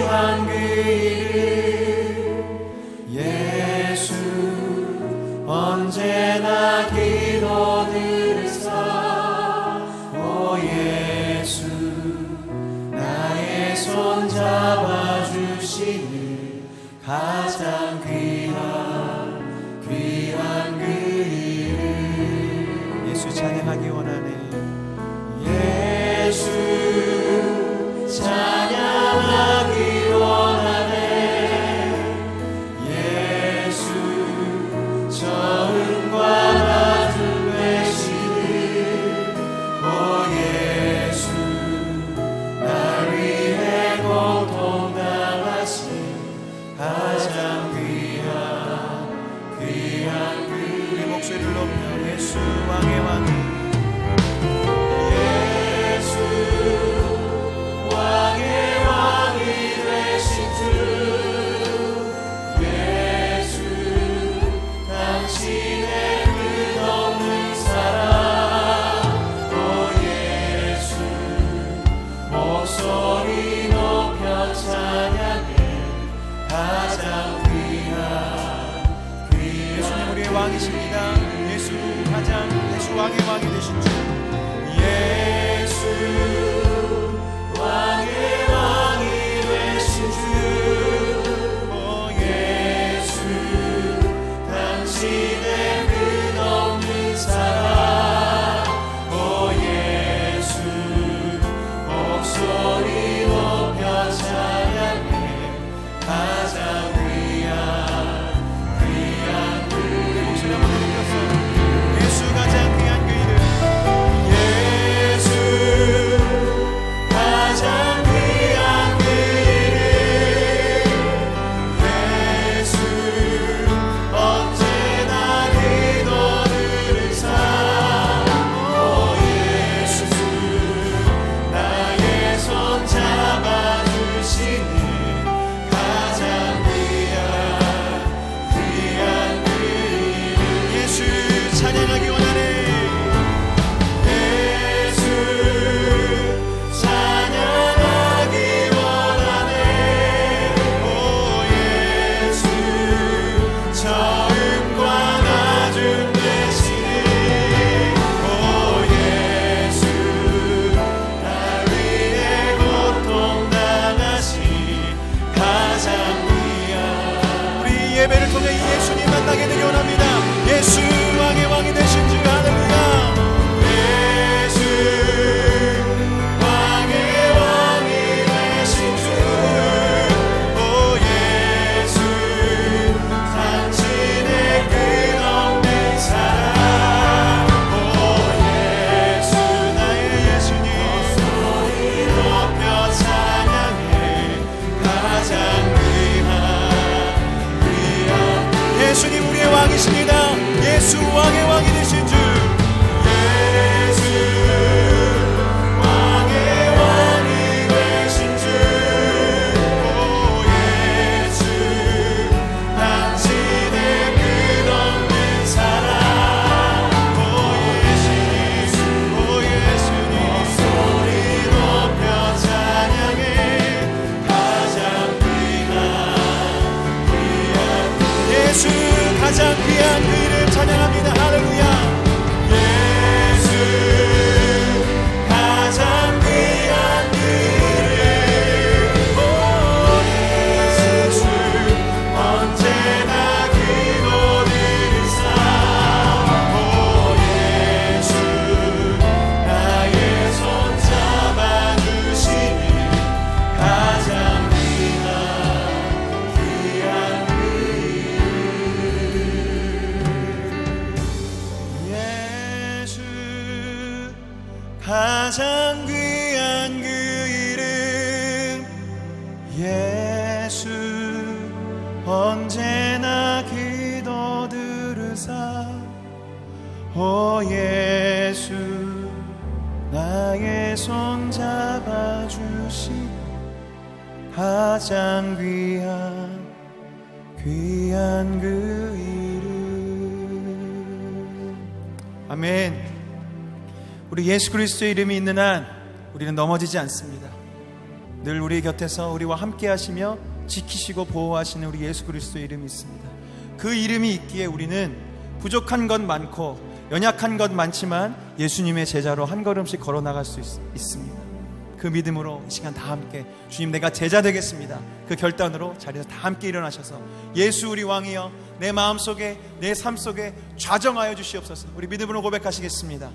귀한 그 이름 예수 언제나 기도 들으사 오 예수 나의 손 잡아주시는 가장 귀한 그 이름 예수 찬양하기 원하네 예수 찬양하기 원하네 예수 처음과 나중 되시는 오 예수 날 위해 고통당하신 가장 귀한 우리 목소리를 높여 예수 왕의 왕이 왕이십니다. 예수 왕의 왕이 되신 주 예수 왕의 왕이 되신 주 오 예수 당신의 끝없는 사랑 오 예수 목소리 높여 찬양해 가장 예배를 통해 예수님 만나게 되기 원합니다. 예수 왕의 왕이 되신 주 할렐루야 예수 왕의 왕이 되신 주 오 예수 당신의 끝없는 사랑 오 예수 나의 예수님 소리 높여 찬양해 가장 예수님 우리의 왕이십니다. 예수 왕의 왕이 되신 주 예수 왕의 왕이 되신 주 오 예수 당신의 끝없는 사랑 오 예수님 소리 높여 찬양해 가장 귀한 예수 가장 귀한 그 이름 찬양합니다. 할렐루야 예수 가장 귀한 그 이름 오 예수 언제나 기도 들으사 오 예수 나의 손 잡아주시는 가장 귀한 그 가장 귀한 그 이름 예수 언제나 기도 들으사 오 예수 나의 손 잡아주시 가장 귀한 그 이름 아멘. 우리 예수 그리스도의 이름이 있는 한 우리는 넘어지지 않습니다. 늘 우리 곁에서 우리와 함께 하시며 지키시고 보호하시는 우리 예수 그리스도의 이름이 있습니다. 그 이름이 있기에 우리는 부족한 것 많고 연약한 것 많지만 예수님의 제자로 한 걸음씩 걸어 나갈 수 있습니다. 그 믿음으로 이 시간 다 함께 주님 내가 제자 되겠습니다, 그 결단으로 자리에서 다 함께 일어나셔서 예수 우리 왕이여 내 마음속에 내 삶 속에 좌정하여 주시옵소서. 우리 믿음으로 고백하시겠습니다.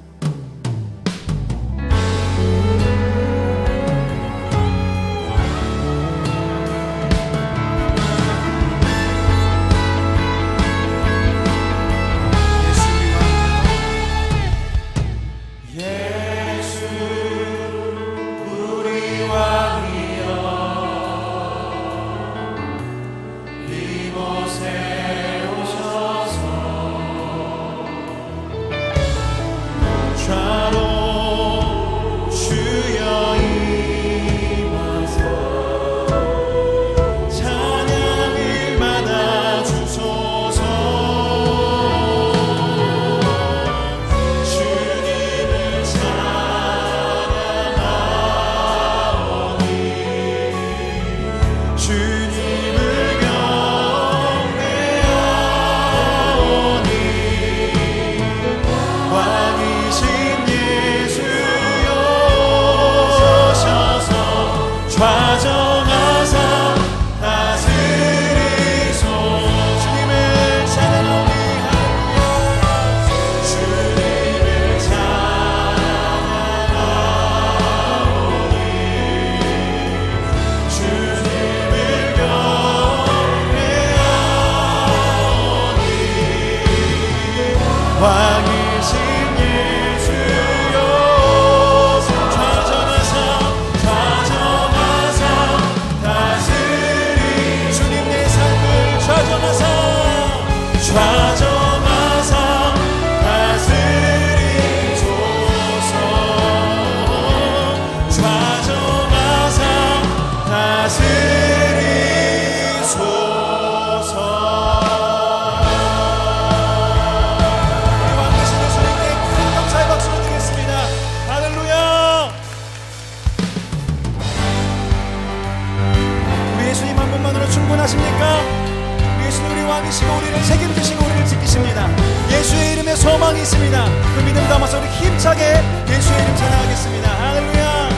소망이 있습니다. 그 믿음 담아서 우리 힘차게 예수의 이름 찬양하겠습니다. 할렐루야.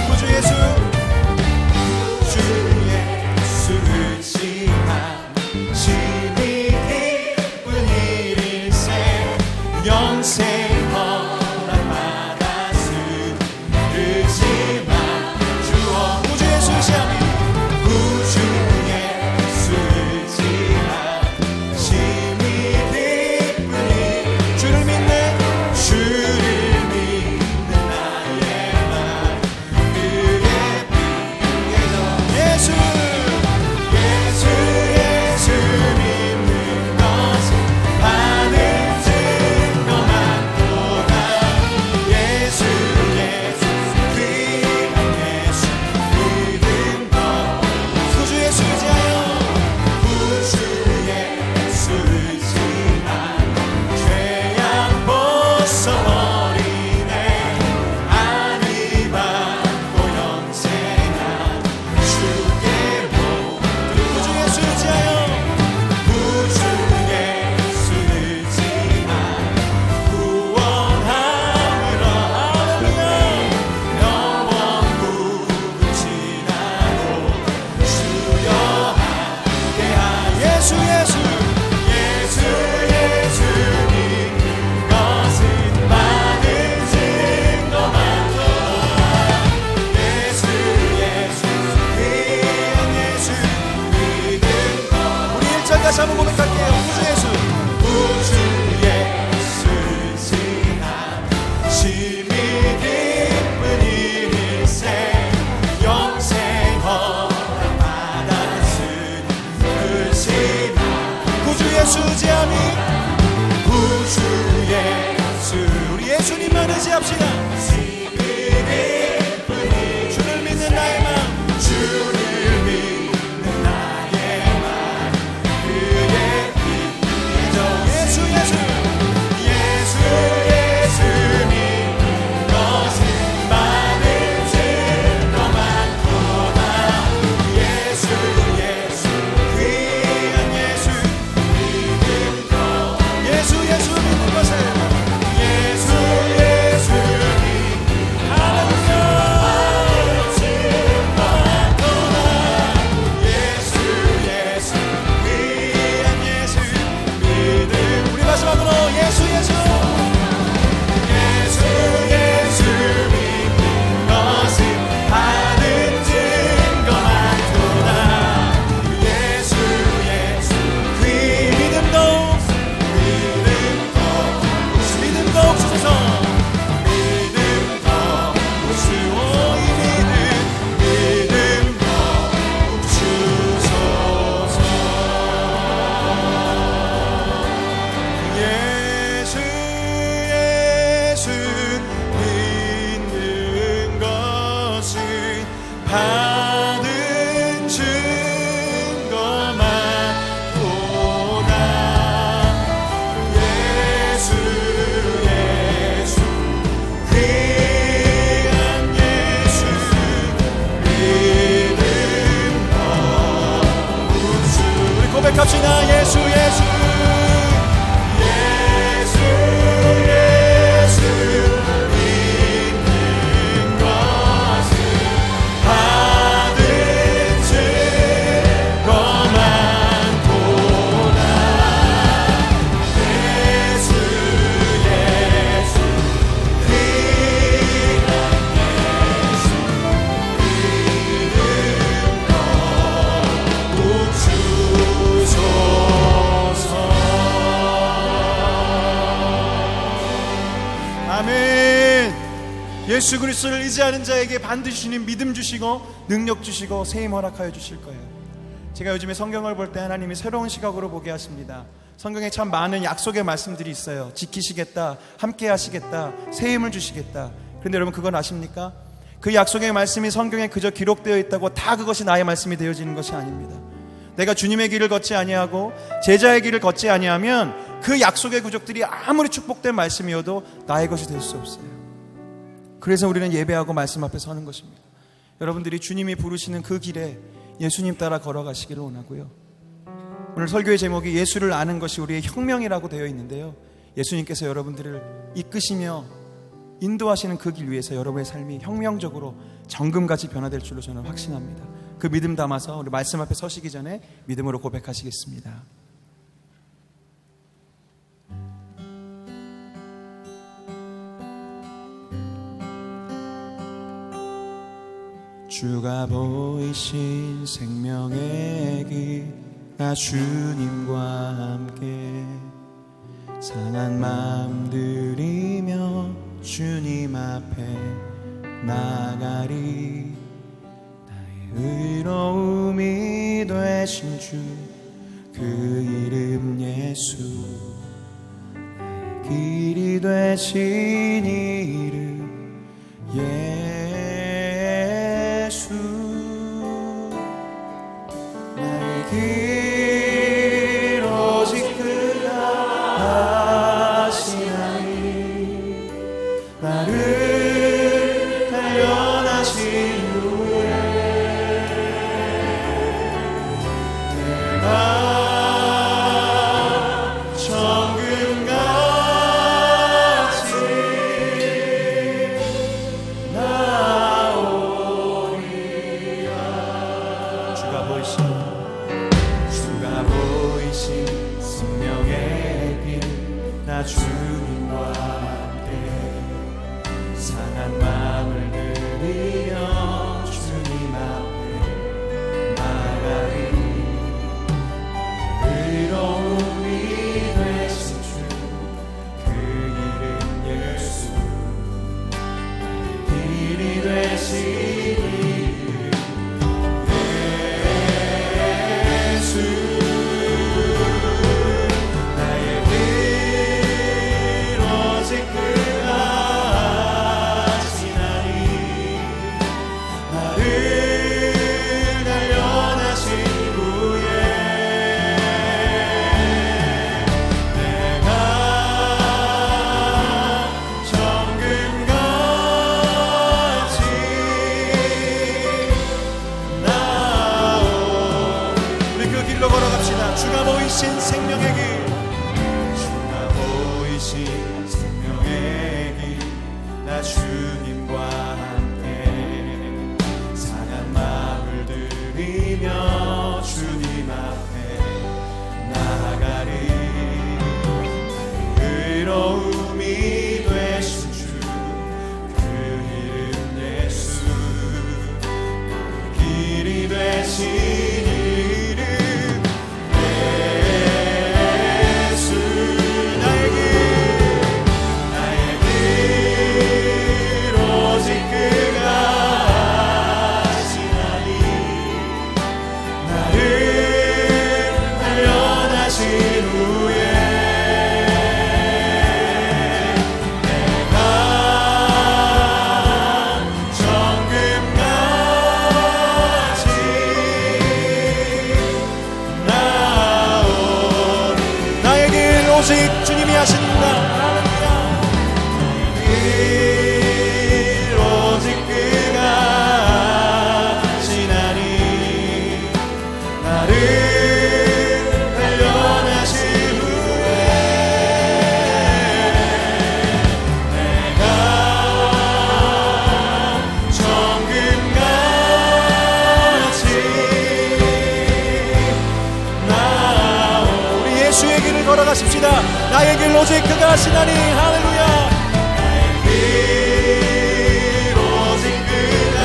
구주 예수, 주 예수를 지향심이 기쁜 일일세 영생 허락 받았으리지만 주어 구주 예수 지향이 구주 예수를 지향심이 주를 믿는 나의 말 그의 비에서 예수 믿는 것은 받은 증거만보다 예수 귀한 예수 믿은 것 구주 예수 지하여 구주 예수를 지하 죄악 벗어버리네 아니 받고 영생한 주께 모두 구주 예수 지하여 구주 예수를 지하 구원함으로 할렐루야 영원 구분 지나고 주여 함께한 예수 믿는 것은 받은 증거만보다 예수 귀한 예수 믿은 것 우리 1절 다시 한번 고백할게요. 구주 예수를 지향 심히 기쁜 일일세 영생 허락 받았으리지만 구주 예수 지함이 구주 예수 우리 예수님만 의지합시다. 주를 믿는 나의 마음 주를 믿는 나의 마음 그의 비에서 예수 믿는 것은 받은 증거만보다 예수 그리스도를 의지하는 자에게 반드시 주님 믿음 주시고 능력 주시고 세임 허락하여 주실 거예요. 제가 요즘에 성경을 볼 때 하나님이 새로운 시각으로 보게 하십니다. 성경에 참 많은 약속의 말씀들이 있어요. 지키시겠다, 함께 하시겠다, 세임을 주시겠다. 그런데 여러분 그건 아십니까? 그 약속의 말씀이 성경에 그저 기록되어 있다고 다 그것이 나의 말씀이 되어지는 것이 아닙니다. 내가 주님의 길을 걷지 아니하고 제자의 길을 걷지 아니하면 그 약속의 구족들이 아무리 축복된 말씀이어도 나의 것이 될 수 없어요. 그래서 우리는 예배하고 말씀 앞에 서는 것입니다. 여러분들이 주님이 부르시는 그 길에 예수님 따라 걸어가시기를 원하고요. 오늘 설교의 제목이 예수를 아는 것이 우리의 혁명이라고 되어 있는데요, 예수님께서 여러분들을 이끄시며 인도하시는 그 길 위에서 여러분의 삶이 혁명적으로 정금같이 변화될 줄로 저는 확신합니다. 그 믿음 담아서 우리 말씀 앞에 서시기 전에 믿음으로 고백하시겠습니다. 주가 보이신 생명의 길, 나 주님과 함께 상한 마음 들이며 주님 앞에 나가리. 나의 의로움이 되신 주, 그 이름 예수. 나의 길이 되신 이름 예수. 나의 길 오직 그가 하시나니, 나를 단련하신 후에 내가 정금같이 나오리라. 주가 보이신 생명의 길, 나 주님과 함께 상한 마음을 들이며 주님 앞에 나가리. 의로움이 되신 주, 그 이름 예수. 길이 되신 이름 예수. 나의 길 오직 그가 하시나니, 나를 단련하신 후에 내가 정금같이 우리 그 길로 걸어갑시다. 주가 보이신 생명의 길, 주가 보이신 생명의 길, 나 주님과 함께 상한 마음을 들이며 주님 앞에 나아가리. 의로움이 되신 주, 그 이름 예수. 길이 되신 이름 예수. 나의 길 오직 그가 하시나니, 나를 단련하신 후에 내가 정금같이 나오리. 나의 길 오직 주님이 하신다. 할렐루야. 나의 길 오직 그가 하시나니, 나를 단련하신 후에 내가 정금같이 나오리. 예수의 길을 걸어가십시다. 나의 길 오직 그가 하시나니. 할렐루야. 나의 길 오직 그가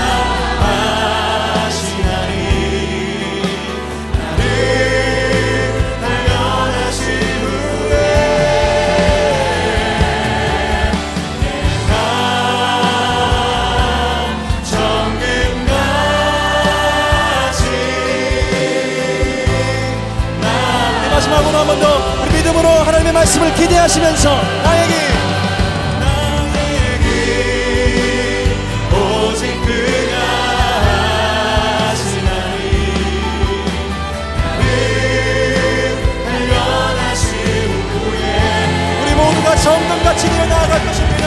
하시나니, 나를 단련하신 후에 내가 마지막으로 한 번 더 우리 믿음으로 하나님의 말씀을 기대하시면서 나의 길 오직 그가 하시나니 단련하신 후에 우리 모두가 정금같이 일어나갈 것입니다.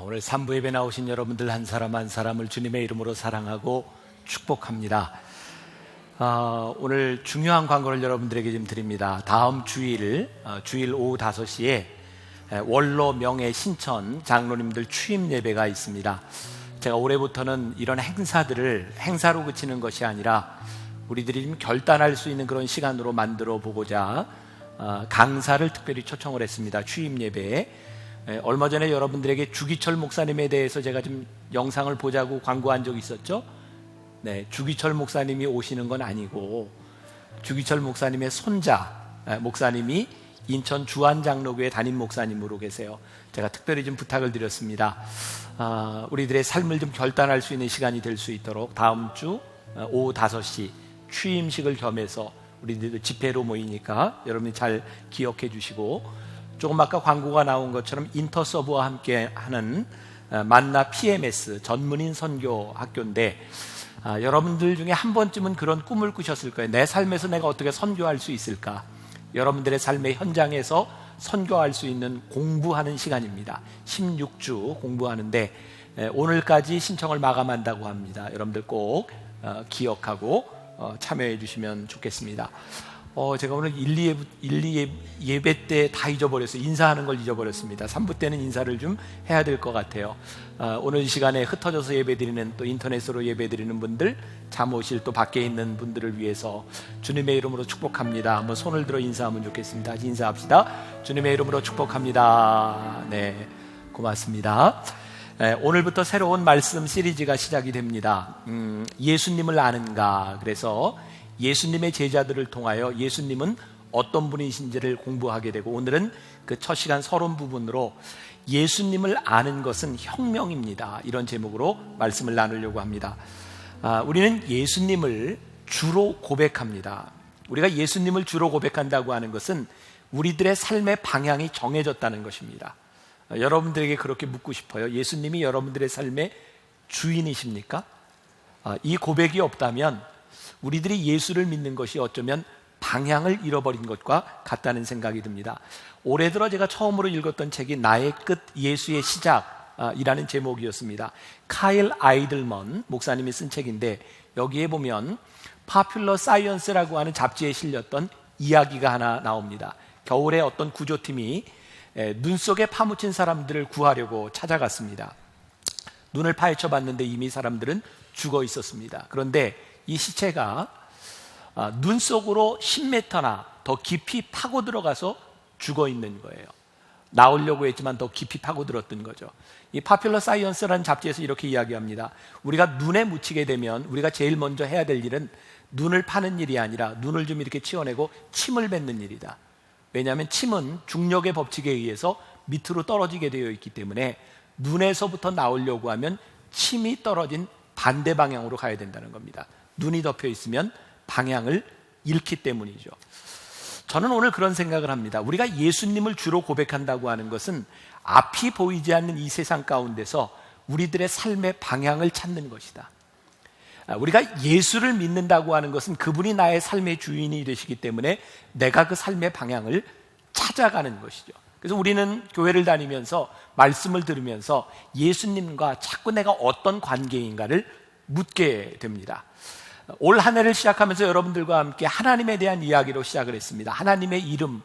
오늘 3부 예배 나오신 여러분들 한 사람 한 사람을 주님의 이름으로 사랑하고 축복합니다. 오늘 중요한 광고를 여러분들에게 좀 드립니다. 다음 주일 오후 5시에 원로 명예 신천 장로님들 취임 예배가 있습니다. 제가 올해부터는 이런 행사들을 행사로 그치는 것이 아니라 우리들이 좀 결단할 수 있는 그런 시간으로 만들어 보고자 강사를 특별히 초청을 했습니다. 취임 예배에. 얼마 전에 여러분들에게 주기철 목사님에 대해서 제가 좀 영상을 보자고 광고한 적이 있었죠. 네, 주기철 목사님이 오시는 건 아니고 주기철 목사님의 손자 목사님이 인천 주안장로교회 담임 목사님으로 계세요. 제가 특별히 좀 부탁을 드렸습니다. 우리들의 삶을 좀 결단할 수 있는 시간이 될 수 있도록 다음 주 오후 5시 취임식을 겸해서 우리들도 집회로 모이니까 여러분이 잘 기억해 주시고, 조금 아까 광고가 나온 것처럼 인터서브와 함께 하는 만나 PMS 전문인 선교 학교인데, 여러분들 중에 한 번쯤은 그런 꿈을 꾸셨을 거예요. 내 삶에서 내가 어떻게 선교할 수 있을까? 여러분들의 삶의 현장에서 선교할 수 있는 공부하는 시간입니다. 16주 공부하는데 오늘까지 신청을 마감한다고 합니다. 여러분들 꼭 기억하고 참여해 주시면 좋겠습니다. 제가 오늘 1, 2 예배 때 다 잊어버렸어요. 인사하는 걸 잊어버렸습니다. 3부 때는 인사를 좀 해야 될 것 같아요. 오늘 이 시간에 흩어져서 예배드리는, 또 인터넷으로 예배드리는 분들, 잠옷실 또 밖에 있는 분들을 위해서 주님의 이름으로 축복합니다. 한번 손을 들어 인사하면 좋겠습니다. 인사합시다. 주님의 이름으로 축복합니다. 네, 고맙습니다. 오늘부터 새로운 말씀 시리즈가 시작이 됩니다. 예수님을 아는가? 그래서 예수님의 제자들을 통하여 예수님은 어떤 분이신지를 공부하게 되고, 오늘은 그 첫 시간 서론 부분으로 예수님을 아는 것은 혁명입니다, 이런 제목으로 말씀을 나누려고 합니다. 우리는 예수님을 주로 고백합니다. 우리가 예수님을 주로 고백한다고 하는 것은 우리들의 삶의 방향이 정해졌다는 것입니다. 여러분들에게 그렇게 묻고 싶어요. 예수님이 여러분들의 삶의 주인이십니까? 이 고백이 없다면 우리들이 예수를 믿는 것이 어쩌면 방향을 잃어버린 것과 같다는 생각이 듭니다. 올해 들어 제가 처음으로 읽었던 책이 나의 끝 예수의 시작이라는 제목이었습니다. 카일 아이들먼 목사님이 쓴 책인데, 여기에 보면 파퓰러 사이언스라고 하는 잡지에 실렸던 이야기가 하나 나옵니다. 겨울에 어떤 구조팀이 눈 속에 파묻힌 사람들을 구하려고 찾아갔습니다. 눈을 파헤쳐 봤는데 이미 사람들은 죽어 있었습니다. 그런데 이 시체가 눈 속으로 10m나 더 깊이 파고 들어가서 죽어 있는 거예요. 나오려고 했지만 더 깊이 파고 들었던 거죠. 이 파퓰러 사이언스라는 잡지에서 이렇게 이야기합니다. 우리가 눈에 묻히게 되면 우리가 제일 먼저 해야 될 일은 눈을 파는 일이 아니라 눈을 좀 이렇게 치워내고 침을 뱉는 일이다. 왜냐하면 침은 중력의 법칙에 의해서 밑으로 떨어지게 되어 있기 때문에 눈에서부터 나오려고 하면 침이 떨어진 반대 방향으로 가야 된다는 겁니다. 눈이 덮여 있으면 방향을 잃기 때문이죠. 저는 오늘 그런 생각을 합니다. 우리가 예수님을 주로 고백한다고 하는 것은 앞이 보이지 않는 이 세상 가운데서 우리들의 삶의 방향을 찾는 것이다. 우리가 예수를 믿는다고 하는 것은 그분이 나의 삶의 주인이 되시기 때문에 내가 그 삶의 방향을 찾아가는 것이죠. 그래서 우리는 교회를 다니면서 말씀을 들으면서 예수님과 자꾸 내가 어떤 관계인가를 묻게 됩니다. 올 한 해를 시작하면서 여러분들과 함께 하나님에 대한 이야기로 시작을 했습니다. 하나님의 이름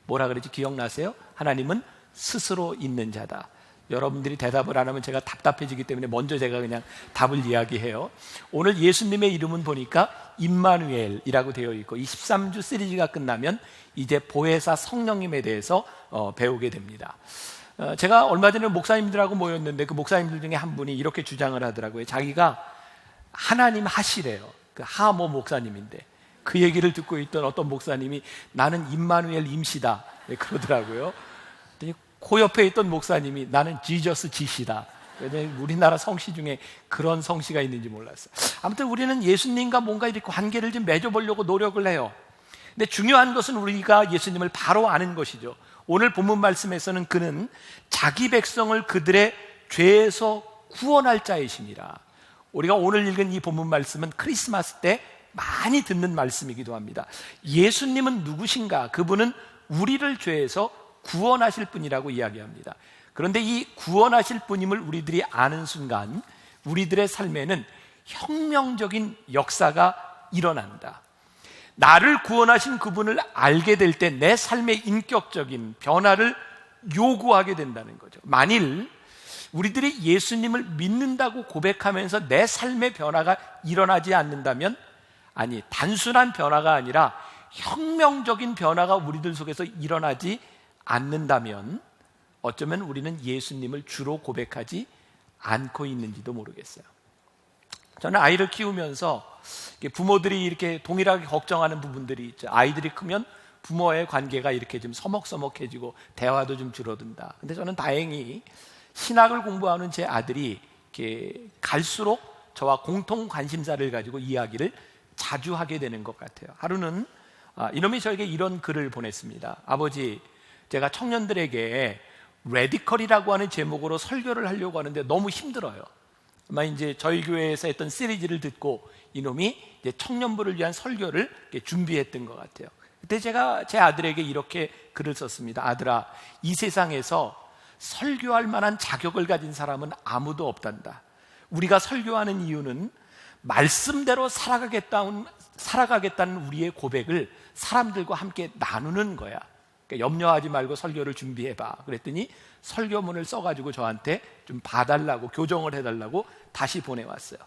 뭐라 그랬지 기억나세요? 하나님은 스스로 있는 자다. 여러분들이 대답을 안 하면 제가 답답해지기 때문에 먼저 제가 그냥 답을 이야기해요. 오늘 예수님의 이름은 보니까 임마누엘이라고 되어 있고, 이 13주 시리즈가 끝나면 이제 보혜사 성령님에 대해서 배우게 됩니다. 제가 얼마 전에 목사님들하고 모였는데 그 목사님들 중에 한 분이 이렇게 주장을 하더라고요. 자기가 하나님 하시래요. 그 하모 목사님인데 그 얘기를 듣고 있던 어떤 목사님이 나는 임마누엘 임시다 그러더라고요. 그 옆에 있던 목사님이 나는 지저스 지시다. 우리나라 성씨 중에 그런 성씨가 있는지 몰랐어요. 아무튼 우리는 예수님과 뭔가 이렇게 관계를 좀 맺어보려고 노력을 해요. 근데 중요한 것은 우리가 예수님을 바로 아는 것이죠. 오늘 본문 말씀에서는 그는 자기 백성을 그들의 죄에서 구원할 자이시니라. 우리가 오늘 읽은 이 본문 말씀은 크리스마스 때 많이 듣는 말씀이기도 합니다. 예수님은 누구신가? 그분은 우리를 죄에서 구원하실 분이라고 이야기합니다. 그런데 이 구원하실 분임을 우리들이 아는 순간 우리들의 삶에는 혁명적인 역사가 일어난다. 나를 구원하신 그분을 알게 될 때 내 삶의 인격적인 변화를 요구하게 된다는 거죠. 만일 우리들이 예수님을 믿는다고 고백하면서 내 삶의 변화가 일어나지 않는다면, 아니 단순한 변화가 아니라 혁명적인 변화가 우리들 속에서 일어나지 않는다면 어쩌면 우리는 예수님을 주로 고백하지 않고 있는지도 모르겠어요. 저는 아이를 키우면서 부모들이 이렇게 동일하게 걱정하는 부분들이 있죠. 아이들이 크면 부모의 관계가 이렇게 좀 서먹서먹해지고 대화도 좀 줄어든다. 근데 저는 다행히 신학을 공부하는 제 아들이 이렇게 갈수록 저와 공통 관심사를 가지고 이야기를 자주 하게 되는 것 같아요. 하루는 이놈이 저에게 이런 글을 보냈습니다. 아버지, 제가 청년들에게 레디컬이라고 하는 제목으로 설교를 하려고 하는데 너무 힘들어요. 아마 이제 저희 교회에서 했던 시리즈를 듣고 이놈이 이제 청년부를 위한 설교를 준비했던 것 같아요. 그때 제가 제 아들에게 이렇게 글을 썼습니다. 아들아, 이 세상에서 설교할 만한 자격을 가진 사람은 아무도 없단다. 우리가 설교하는 이유는 말씀대로 살아가겠다는 우리의 고백을 사람들과 함께 나누는 거야. 그러니까 염려하지 말고 설교를 준비해봐. 그랬더니 설교문을 써가지고 저한테 좀 봐달라고, 교정을 해달라고 다시 보내왔어요.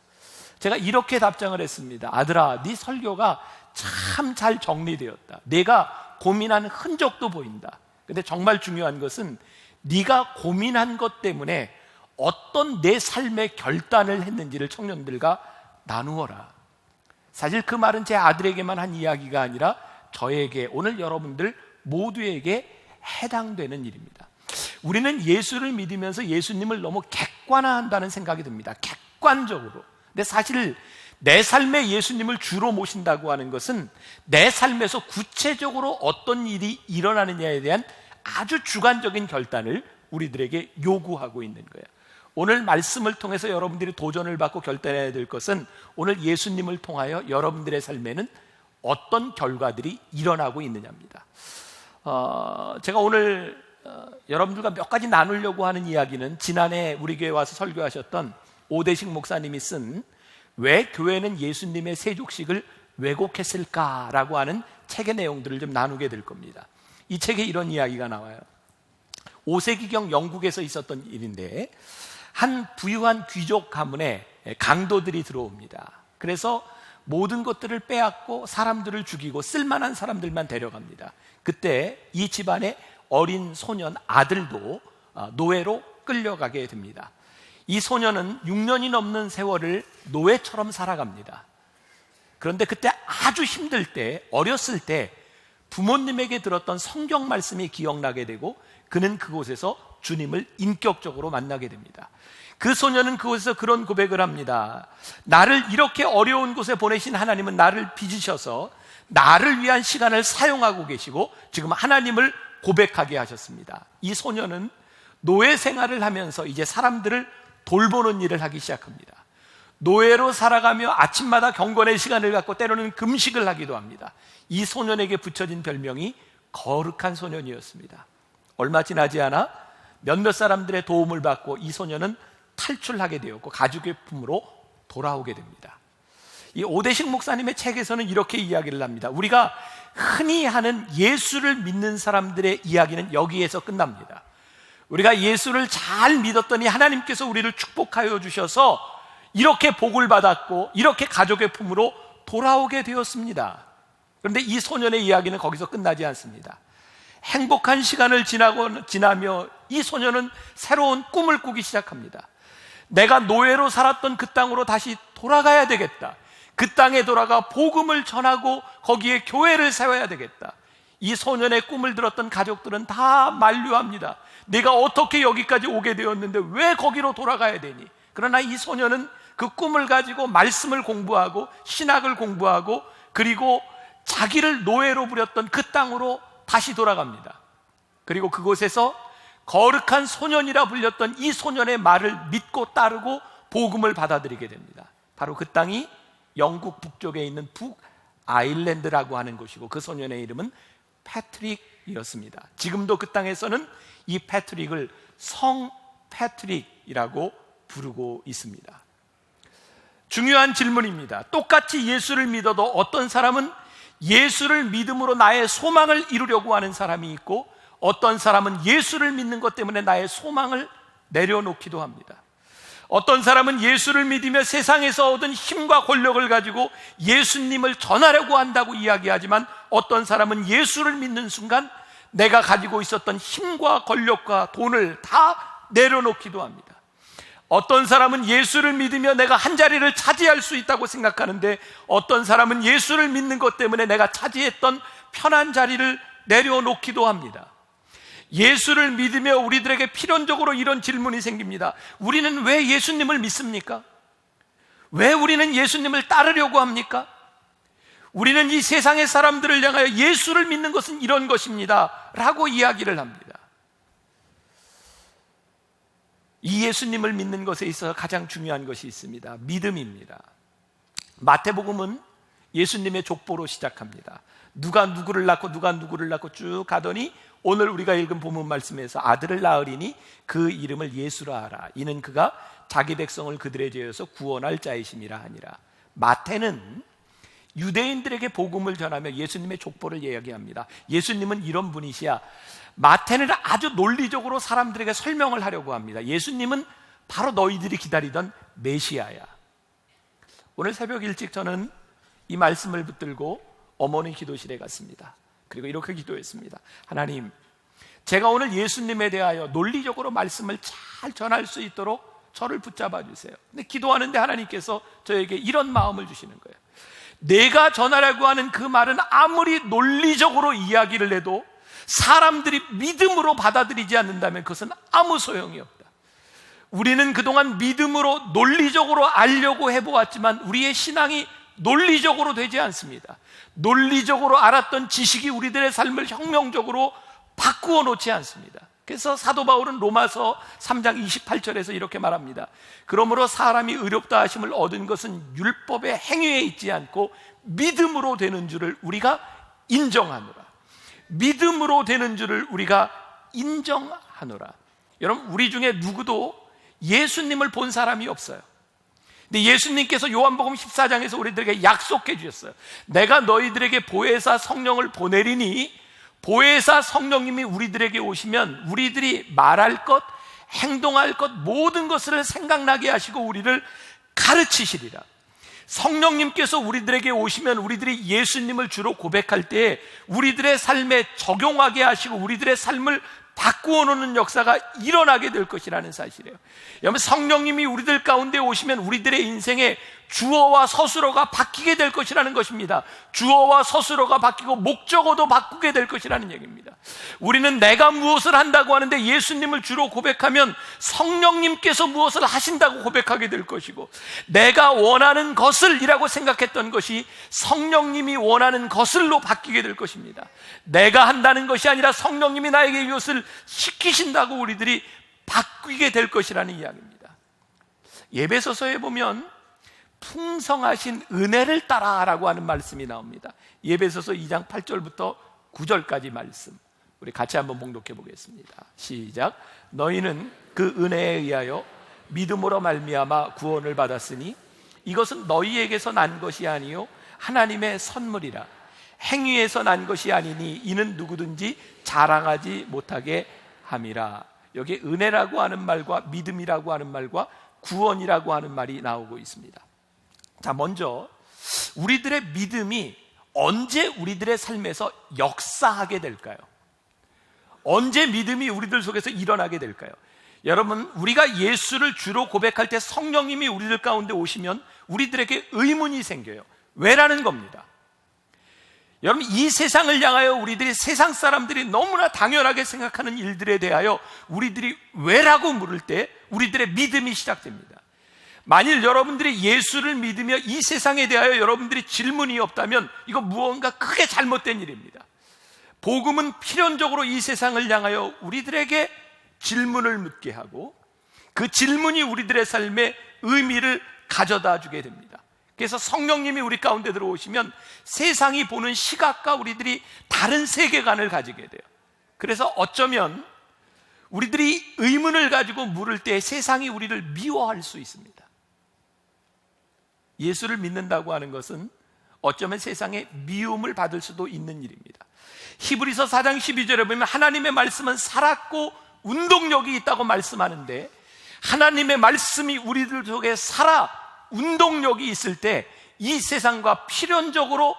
제가 이렇게 답장을 했습니다. 아들아, 네 설교가 참 잘 정리되었다. 내가 고민한 흔적도 보인다. 근데 정말 중요한 것은 네가 고민한 것 때문에 어떤 내 삶의 결단을 했는지를 청년들과 나누어라. 사실 그 말은 제 아들에게만 한 이야기가 아니라 저에게, 오늘 여러분들 모두에게 해당되는 일입니다. 우리는 예수를 믿으면서 예수님을 너무 객관화한다는 생각이 듭니다. 객관적으로. 근데 사실 내 삶에 예수님을 주로 모신다고 하는 것은 내 삶에서 구체적으로 어떤 일이 일어나느냐에 대한 아주 주관적인 결단을 우리들에게 요구하고 있는 거예요. 오늘 말씀을 통해서 여러분들이 도전을 받고 결단해야 될 것은 오늘 예수님을 통하여 여러분들의 삶에는 어떤 결과들이 일어나고 있느냐입니다. 제가 오늘 여러분들과 몇 가지 나누려고 하는 이야기는 지난해 우리 교회 와서 설교하셨던 오대식 목사님이 쓴 왜 교회는 예수님의 세족식을 왜곡했을까라고 하는 책의 내용들을 좀 나누게 될 겁니다. 이 책에 이런 이야기가 나와요. 5세기경 영국에서 있었던 일인데 한 부유한 귀족 가문에 강도들이 들어옵니다. 그래서 모든 것들을 빼앗고 사람들을 죽이고 쓸만한 사람들만 데려갑니다. 그때 이 집안의 어린 소년 아들도 노예로 끌려가게 됩니다. 이 소년은 6년이 넘는 세월을 노예처럼 살아갑니다. 그런데 그때 아주 힘들 때, 어렸을 때 부모님에게 들었던 성경 말씀이 기억나게 되고 그는 그곳에서 주님을 인격적으로 만나게 됩니다. 그 소년은 그곳에서 그런 고백을 합니다. 나를 이렇게 어려운 곳에 보내신 하나님은 나를 빚으셔서 나를 위한 시간을 사용하고 계시고 지금 하나님을 고백하게 하셨습니다. 이 소년은 노예 생활을 하면서 이제 사람들을 돌보는 일을 하기 시작합니다. 노예로 살아가며 아침마다 경건의 시간을 갖고 때로는 금식을 하기도 합니다. 이 소년에게 붙여진 별명이 거룩한 소년이었습니다. 얼마 지나지 않아 몇몇 사람들의 도움을 받고 이 소녀는 탈출하게 되었고 가족의 품으로 돌아오게 됩니다. 이 오대식 목사님의 책에서는 이렇게 이야기를 합니다. 우리가 흔히 하는 예수를 믿는 사람들의 이야기는 여기에서 끝납니다. 우리가 예수를 잘 믿었더니 하나님께서 우리를 축복하여 주셔서 이렇게 복을 받았고 이렇게 가족의 품으로 돌아오게 되었습니다. 그런데 이 소년의 이야기는 거기서 끝나지 않습니다. 행복한 시간을 지나며 이 소년은 새로운 꿈을 꾸기 시작합니다. 내가 노예로 살았던 그 땅으로 다시 돌아가야 되겠다. 그 땅에 돌아가 복음을 전하고 거기에 교회를 세워야 되겠다. 이 소년의 꿈을 들었던 가족들은 다 만류합니다. 내가 어떻게 여기까지 오게 되었는데 왜 거기로 돌아가야 되니? 그러나 이 소년은 그 꿈을 가지고 말씀을 공부하고 신학을 공부하고 그리고 자기를 노예로 부렸던 그 땅으로 다시 돌아갑니다. 그리고 그곳에서 거룩한 소년이라 불렸던 이 소년의 말을 믿고 따르고 복음을 받아들이게 됩니다. 바로 그 땅이 영국 북쪽에 있는 북아일랜드라고 하는 곳이고 그 소년의 이름은 패트릭이었습니다. 지금도 그 땅에서는 이 패트릭을 성 패트릭이라고 부르고 있습니다. 중요한 질문입니다. 똑같이 예수를 믿어도 어떤 사람은 예수를 믿음으로 나의 소망을 이루려고 하는 사람이 있고 어떤 사람은 예수를 믿는 것 때문에 나의 소망을 내려놓기도 합니다. 어떤 사람은 예수를 믿으며 세상에서 얻은 힘과 권력을 가지고 예수님을 전하려고 한다고 이야기하지만 어떤 사람은 예수를 믿는 순간 내가 가지고 있었던 힘과 권력과 돈을 다 내려놓기도 합니다. 어떤 사람은 예수를 믿으며 내가 한 자리를 차지할 수 있다고 생각하는데 어떤 사람은 예수를 믿는 것 때문에 내가 차지했던 편한 자리를 내려놓기도 합니다. 예수를 믿으며 우리들에게 필연적으로 이런 질문이 생깁니다. 우리는 왜 예수님을 믿습니까? 왜 우리는 예수님을 따르려고 합니까? 우리는 이 세상의 사람들을 향하여 예수를 믿는 것은 이런 것입니다 라고 이야기를 합니다. 이 예수님을 믿는 것에 있어서 가장 중요한 것이 있습니다. 믿음입니다. 마태복음은 예수님의 족보로 시작합니다. 누가 누구를 낳고 누가 누구를 낳고 쭉 가더니 오늘 우리가 읽은 본문 말씀에서 아들을 낳으리니 그 이름을 예수라 하라. 이는 그가 자기 백성을 그들의 죄에서 구원할 자이심이라 하니라. 마태는 유대인들에게 복음을 전하며 예수님의 족보를 이야기합니다. 예수님은 이런 분이시야. 마태는 아주 논리적으로 사람들에게 설명을 하려고 합니다. 예수님은 바로 너희들이 기다리던 메시아야. 오늘 새벽 일찍 저는 이 말씀을 붙들고 어머니 기도실에 갔습니다. 그리고 이렇게 기도했습니다. 하나님, 제가 오늘 예수님에 대하여 논리적으로 말씀을 잘 전할 수 있도록 저를 붙잡아 주세요. 근데 기도하는데 하나님께서 저에게 이런 마음을 주시는 거예요. 내가 전하려고 하는 그 말은 아무리 논리적으로 이야기를 해도 사람들이 믿음으로 받아들이지 않는다면 그것은 아무 소용이 없다. 우리는 그동안 믿음으로 논리적으로 알려고 해보았지만 우리의 신앙이 논리적으로 되지 않습니다. 논리적으로 알았던 지식이 우리들의 삶을 혁명적으로 바꾸어 놓지 않습니다. 그래서 사도 바울은 로마서 3장 28절에서 이렇게 말합니다. 그러므로 사람이 의롭다 하심을 얻은 것은 율법의 행위에 있지 않고 믿음으로 되는 줄을 우리가 인정하노라. 믿음으로 되는 줄을 우리가 인정하노라. 여러분, 우리 중에 누구도 예수님을 본 사람이 없어요. 근데 예수님께서 요한복음 14장에서 우리들에게 약속해 주셨어요. 내가 너희들에게 보혜사 성령을 보내리니 보혜사 성령님이 우리들에게 오시면 우리들이 말할 것, 행동할 것 모든 것을 생각나게 하시고 우리를 가르치시리라. 성령님께서 우리들에게 오시면 우리들이 예수님을 주로 고백할 때 우리들의 삶에 적용하게 하시고 우리들의 삶을 바꾸어 놓는 역사가 일어나게 될 것이라는 사실이에요. 여러분, 성령님이 우리들 가운데 오시면 우리들의 인생에 주어와 서술어가 바뀌게 될 것이라는 것입니다. 주어와 서술어가 바뀌고 목적어도 바꾸게 될 것이라는 얘기입니다. 우리는 내가 무엇을 한다고 하는데 예수님을 주로 고백하면 성령님께서 무엇을 하신다고 고백하게 될 것이고, 내가 원하는 것을 이라고 생각했던 것이 성령님이 원하는 것을로 바뀌게 될 것입니다. 내가 한다는 것이 아니라 성령님이 나에게 이것을 시키신다고 우리들이 바뀌게 될 것이라는 이야기입니다. 예배소서에 보면 풍성하신 은혜를 따라라고 하는 말씀이 나옵니다. 예배소서 2장 8절부터 9절까지 말씀. 우리 같이 한번 봉독해 보겠습니다. 시작. 너희는 그 은혜에 의하여 믿음으로 말미암아 구원을 받았으니 이것은 너희에게서 난 것이 아니요 하나님의 선물이라. 행위에서 난 것이 아니니 이는 누구든지 자랑하지 못하게 함이라. 여기 은혜라고 하는 말과 믿음이라고 하는 말과 구원이라고 하는 말이 나오고 있습니다. 자, 먼저 우리들의 믿음이 언제 우리들의 삶에서 역사하게 될까요? 언제 믿음이 우리들 속에서 일어나게 될까요? 여러분, 우리가 예수를 주로 고백할 때 성령님이 우리들 가운데 오시면 우리들에게 의문이 생겨요. 왜라는 겁니다. 여러분, 이 세상을 향하여 우리들이 세상 사람들이 너무나 당연하게 생각하는 일들에 대하여 우리들이 왜라고 물을 때 우리들의 믿음이 시작됩니다. 만일 여러분들이 예수를 믿으며 이 세상에 대하여 여러분들이 질문이 없다면 이거 무언가 크게 잘못된 일입니다. 복음은 필연적으로 이 세상을 향하여 우리들에게 질문을 묻게 하고 그 질문이 우리들의 삶에 의미를 가져다 주게 됩니다. 그래서 성령님이 우리 가운데 들어오시면 세상이 보는 시각과 우리들이 다른 세계관을 가지게 돼요. 그래서 어쩌면 우리들이 의문을 가지고 물을 때 세상이 우리를 미워할 수 있습니다. 예수를 믿는다고 하는 것은 어쩌면 세상에 미움을 받을 수도 있는 일입니다. 히브리서 4장 12절에 보면 하나님의 말씀은 살았고 운동력이 있다고 말씀하는데 하나님의 말씀이 우리들 속에 살아 운동력이 있을 때 이 세상과 필연적으로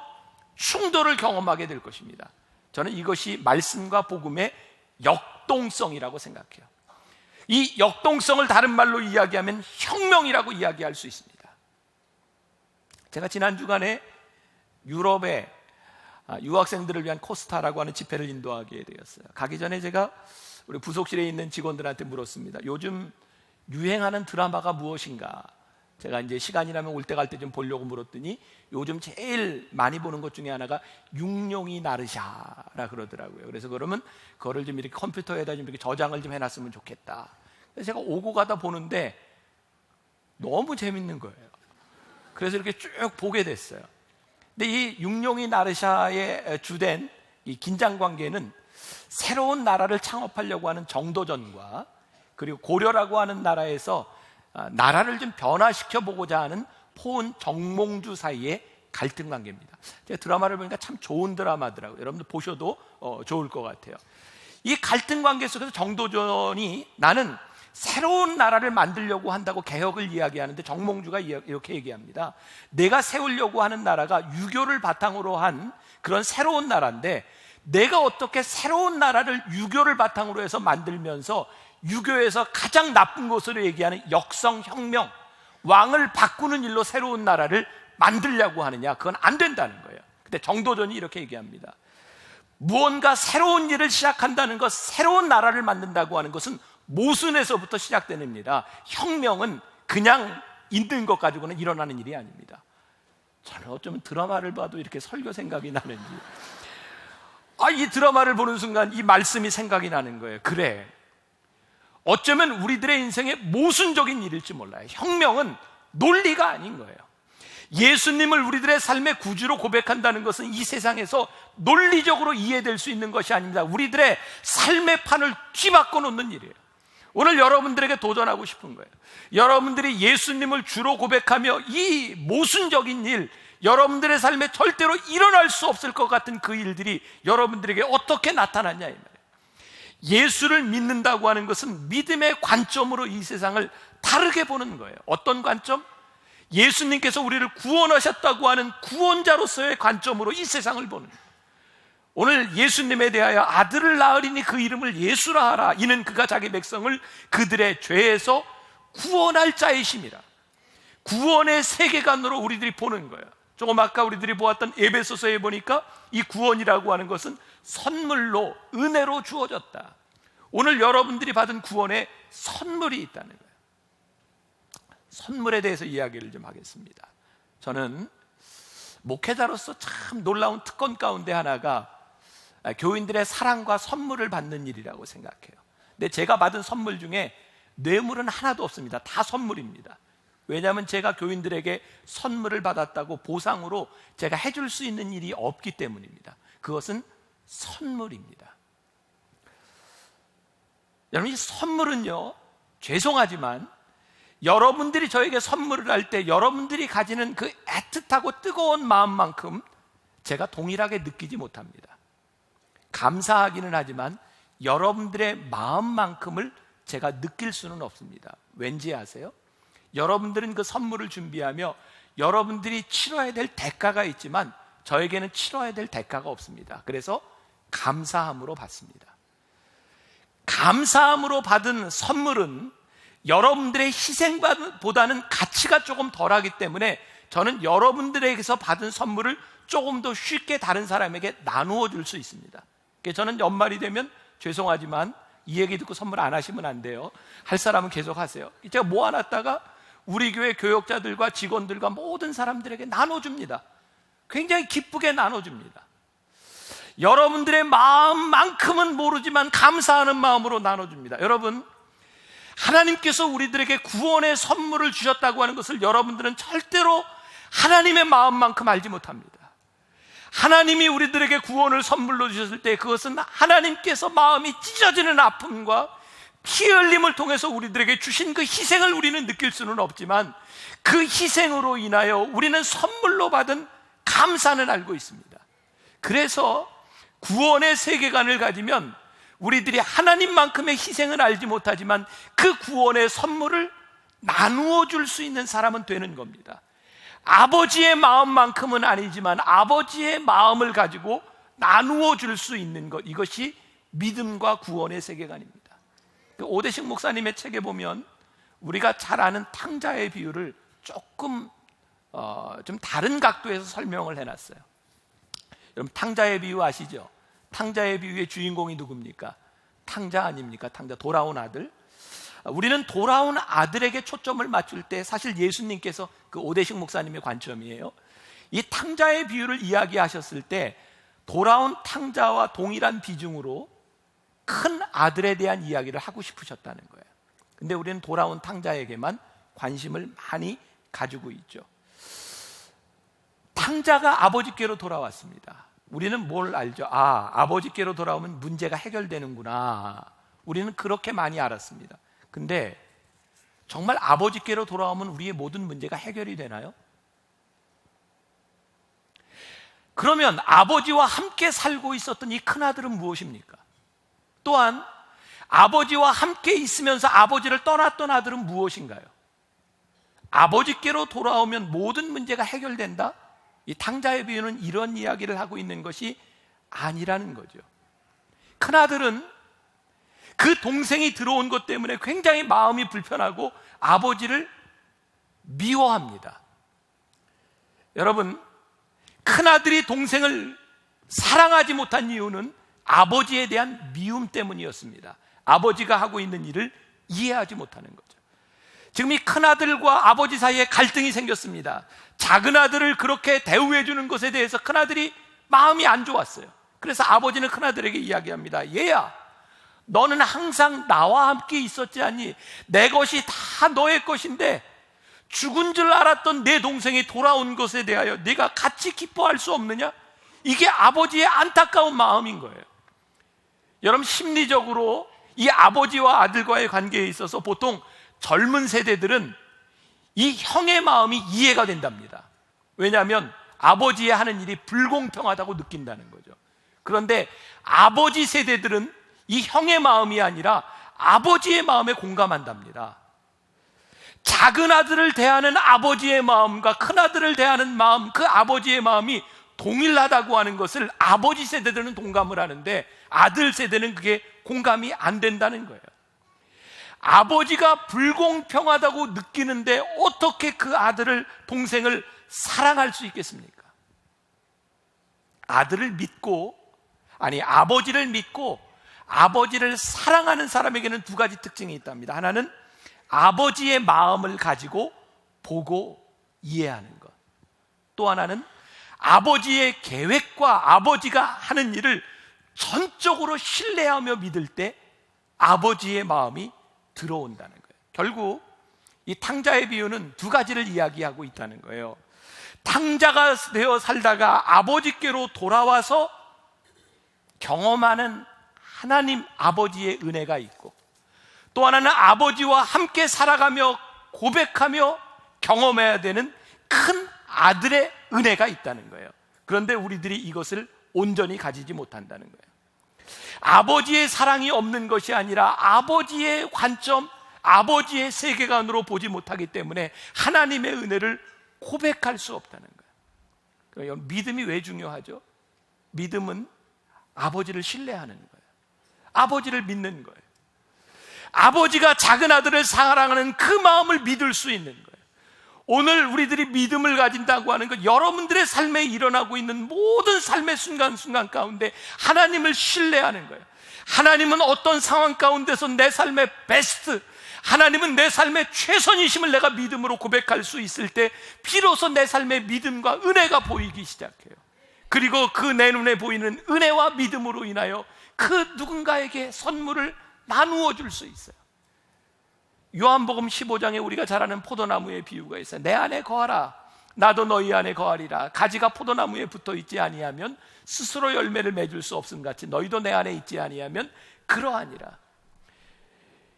충돌을 경험하게 될 것입니다. 저는 이것이 말씀과 복음의 역동성이라고 생각해요. 이 역동성을 다른 말로 이야기하면 혁명이라고 이야기할 수 있습니다. 제가 지난 주간에 유럽에 유학생들을 위한 코스타라고 하는 집회를 인도하게 되었어요. 가기 전에 제가 우리 부속실에 있는 직원들한테 물었습니다. 요즘 유행하는 드라마가 무엇인가? 제가 이제 시간이 나면 올 때 갈 때 좀 보려고 물었더니 요즘 제일 많이 보는 것 중에 하나가 육룡이 나르샤라 그러더라고요. 그래서 그러면 그거를 좀 이렇게 컴퓨터에다 좀 이렇게 저장을 좀 해놨으면 좋겠다. 그래서 제가 오고 가다 보는데 너무 재밌는 거예요. 그래서 이렇게 쭉 보게 됐어요. 근데 이 육룡이 나르샤의 주된 이 긴장 관계는 새로운 나라를 창업하려고 하는 정도전과 그리고 고려라고 하는 나라에서 나라를 좀 변화시켜 보고자 하는 포은 정몽주 사이의 갈등 관계입니다. 제가 드라마를 보니까 참 좋은 드라마더라고요. 여러분들 보셔도 좋을 것 같아요. 이 갈등 관계 속에서 정도전이 나는 새로운 나라를 만들려고 한다고 개혁을 이야기하는데 정몽주가 이렇게 얘기합니다. 내가 세우려고 하는 나라가 유교를 바탕으로 한 그런 새로운 나라인데 내가 어떻게 새로운 나라를 유교를 바탕으로 해서 만들면서 유교에서 가장 나쁜 것으로 얘기하는 역성혁명, 왕을 바꾸는 일로 새로운 나라를 만들려고 하느냐? 그건 안 된다는 거예요. 근데 정도전이 이렇게 얘기합니다. 무언가 새로운 일을 시작한다는 것, 새로운 나라를 만든다고 하는 것은 모순에서부터 시작됩니다. 혁명은 그냥 있는 것 가지고는 일어나는 일이 아닙니다. 저는 어쩌면 드라마를 봐도 이렇게 설교 생각이 나는지, 이 드라마를 보는 순간 이 말씀이 생각이 나는 거예요. 그래, 어쩌면 우리들의 인생의 모순적인 일일지 몰라요. 혁명은 논리가 아닌 거예요. 예수님을 우리들의 삶의 구주로 고백한다는 것은 이 세상에서 논리적으로 이해될 수 있는 것이 아닙니다. 우리들의 삶의 판을 뒤바꿔 놓는 일이에요. 오늘 여러분들에게 도전하고 싶은 거예요. 여러분들이 예수님을 주로 고백하며 이 모순적인 일, 여러분들의 삶에 절대로 일어날 수 없을 것 같은 그 일들이 여러분들에게 어떻게 나타났냐 이 말이에요. 예수를 믿는다고 하는 것은 믿음의 관점으로 이 세상을 다르게 보는 거예요. 어떤 관점? 예수님께서 우리를 구원하셨다고 하는 구원자로서의 관점으로 이 세상을 보는 거예요. 오늘 예수님에 대하여 아들을 낳으리니 그 이름을 예수라 하라. 이는 그가 자기 백성을 그들의 죄에서 구원할 자이심이라. 구원의 세계관으로 우리들이 보는 거예요. 조금 아까 우리들이 보았던 에베소서에 보니까 이 구원이라고 하는 것은 선물로, 은혜로 주어졌다. 오늘 여러분들이 받은 구원에 선물이 있다는 거예요. 선물에 대해서 이야기를 좀 하겠습니다. 저는 목회자로서 참 놀라운 특권 가운데 하나가 교인들의 사랑과 선물을 받는 일이라고 생각해요. 근데 제가 받은 선물 중에 뇌물은 하나도 없습니다. 다 선물입니다. 왜냐하면 제가 교인들에게 선물을 받았다고 보상으로 제가 해줄 수 있는 일이 없기 때문입니다. 그것은 선물입니다. 여러분, 이 선물은요, 죄송하지만 여러분들이 저에게 선물을 할 때 여러분들이 가지는 그 애틋하고 뜨거운 마음만큼 제가 동일하게 느끼지 못합니다. 감사하기는 하지만 여러분들의 마음만큼을 제가 느낄 수는 없습니다. 왠지 아세요? 여러분들은 그 선물을 준비하며 여러분들이 치러야 될 대가가 있지만 저에게는 치러야 될 대가가 없습니다. 그래서 감사함으로 받습니다. 감사함으로 받은 선물은 여러분들의 희생보다는 가치가 조금 덜하기 때문에 저는 여러분들에게서 받은 선물을 조금 더 쉽게 다른 사람에게 나누어 줄 수 있습니다. 그래서 저는 연말이 되면 죄송하지만 이 얘기 듣고 선물 안 하시면 안 돼요. 할 사람은 계속 하세요. 제가 모아놨다가 우리 교회 교역자들과 직원들과 모든 사람들에게 나눠줍니다. 굉장히 기쁘게 나눠줍니다. 여러분들의 마음만큼은 모르지만 감사하는 마음으로 나눠줍니다. 여러분, 하나님께서 우리들에게 구원의 선물을 주셨다고 하는 것을 여러분들은 절대로 하나님의 마음만큼 알지 못합니다. 하나님이 우리들에게 구원을 선물로 주셨을 때 그것은 하나님께서 마음이 찢어지는 아픔과 피 흘림을 통해서 우리들에게 주신 그 희생을 우리는 느낄 수는 없지만 그 희생으로 인하여 우리는 선물로 받은 감사는 알고 있습니다. 그래서 구원의 세계관을 가지면 우리들이 하나님만큼의 희생을 알지 못하지만 그 구원의 선물을 나누어 줄 수 있는 사람은 되는 겁니다. 아버지의 마음만큼은 아니지만 아버지의 마음을 가지고 나누어 줄 수 있는 것, 이것이 믿음과 구원의 세계관입니다. 오대식 목사님의 책에 보면 우리가 잘 아는 탕자의 비유를 조금 좀 다른 각도에서 설명을 해놨어요. 여러분, 탕자의 비유 아시죠? 탕자의 비유의 주인공이 누굽니까? 탕자 아닙니까? 탕자, 돌아온 아들. 우리는 돌아온 아들에게 초점을 맞출 때 사실 예수님께서, 그 오대식 목사님의 관점이에요, 이 탕자의 비유를 이야기하셨을 때 돌아온 탕자와 동일한 비중으로 큰 아들에 대한 이야기를 하고 싶으셨다는 거예요. 근데 우리는 돌아온 탕자에게만 관심을 많이 가지고 있죠. 탕자가 아버지께로 돌아왔습니다. 우리는 뭘 알죠? 아버지께로 돌아오면 문제가 해결되는구나. 우리는 그렇게 많이 알았습니다. 근데 정말 아버지께로 돌아오면 우리의 모든 문제가 해결이 되나요? 그러면 아버지와 함께 살고 있었던 이 큰아들은 무엇입니까? 또한 아버지와 함께 있으면서 아버지를 떠났던 아들은 무엇인가요? 아버지께로 돌아오면 모든 문제가 해결된다? 이 탕자의 비유는 이런 이야기를 하고 있는 것이 아니라는 거죠. 큰아들은 그 동생이 들어온 것 때문에 굉장히 마음이 불편하고 아버지를 미워합니다. 여러분, 큰아들이 동생을 사랑하지 못한 이유는 아버지에 대한 미움 때문이었습니다. 아버지가 하고 있는 일을 이해하지 못하는 거죠. 지금 이 큰아들과 아버지 사이에 갈등이 생겼습니다. 작은 아들을 그렇게 대우해 주는 것에 대해서 큰아들이 마음이 안 좋았어요. 그래서 아버지는 큰아들에게 이야기합니다. 얘야, 너는 항상 나와 함께 있었지 않니? 내 것이 다 너의 것인데 죽은 줄 알았던 내 동생이 돌아온 것에 대하여 네가 같이 기뻐할 수 없느냐? 이게 아버지의 안타까운 마음인 거예요. 여러분, 심리적으로 이 아버지와 아들과의 관계에 있어서 보통 젊은 세대들은 이 형의 마음이 이해가 된답니다. 왜냐하면 아버지의 하는 일이 불공평하다고 느낀다는 거죠. 그런데 아버지 세대들은 이 형의 마음이 아니라 아버지의 마음에 공감한답니다. 작은 아들을 대하는 아버지의 마음과 큰 아들을 대하는 마음, 그 아버지의 마음이 동일하다고 하는 것을 아버지 세대들은 동감을 하는데 아들 세대는 그게 공감이 안 된다는 거예요. 아버지가 불공평하다고 느끼는데 어떻게 그 아들을, 동생을 사랑할 수 있겠습니까? 아버지를 믿고 아버지를 사랑하는 사람에게는 두 가지 특징이 있답니다. 하나는 아버지의 마음을 가지고 보고 이해하는 것. 또 하나는 아버지의 계획과 아버지가 하는 일을 전적으로 신뢰하며 믿을 때 아버지의 마음이 들어온다는 거예요. 결국 이 탕자의 비유는 두 가지를 이야기하고 있다는 거예요. 탕자가 되어 살다가 아버지께로 돌아와서 경험하는 하나님 아버지의 은혜가 있고, 또 하나는 아버지와 함께 살아가며 고백하며 경험해야 되는 큰 아들의 은혜가 있다는 거예요. 그런데 우리들이 이것을 온전히 가지지 못한다는 거예요. 아버지의 사랑이 없는 것이 아니라 아버지의 관점, 아버지의 세계관으로 보지 못하기 때문에 하나님의 은혜를 고백할 수 없다는 거예요. 믿음이 왜 중요하죠? 믿음은 아버지를 신뢰하는 거예요. 아버지를 믿는 거예요. 아버지가 작은 아들을 사랑하는 그 마음을 믿을 수 있는 거예요. 오늘 우리들이 믿음을 가진다고 하는 것, 여러분들의 삶에 일어나고 있는 모든 삶의 순간순간 가운데 하나님을 신뢰하는 거예요. 하나님은 어떤 상황 가운데서 내 삶의 베스트, 하나님은 내 삶의 최선이심을 내가 믿음으로 고백할 수 있을 때 비로소 내 삶의 믿음과 은혜가 보이기 시작해요. 그리고 그 내 눈에 보이는 은혜와 믿음으로 인하여 그 누군가에게 선물을 나누어 줄 수 있어요. 요한복음 15장에 우리가 잘 아는 포도나무의 비유가 있어요. 내 안에 거하라, 나도 너희 안에 거하리라. 가지가 포도나무에 붙어 있지 아니하면 스스로 열매를 맺을 수 없음 같이 너희도 내 안에 있지 아니하면 그러하니라.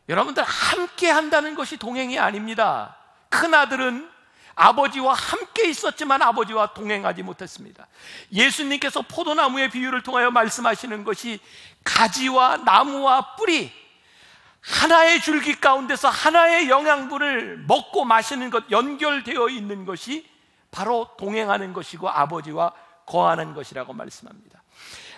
여러분들, 함께 한다는 것이 동행이 아닙니다. 큰아들은 아버지와 함께 있었지만 아버지와 동행하지 못했습니다. 예수님께서 포도나무의 비유를 통하여 말씀하시는 것이 가지와 나무와 뿌리, 하나의 줄기 가운데서 하나의 영양분을 먹고 마시는 것, 연결되어 있는 것이 바로 동행하는 것이고 아버지와 거하는 것이라고 말씀합니다.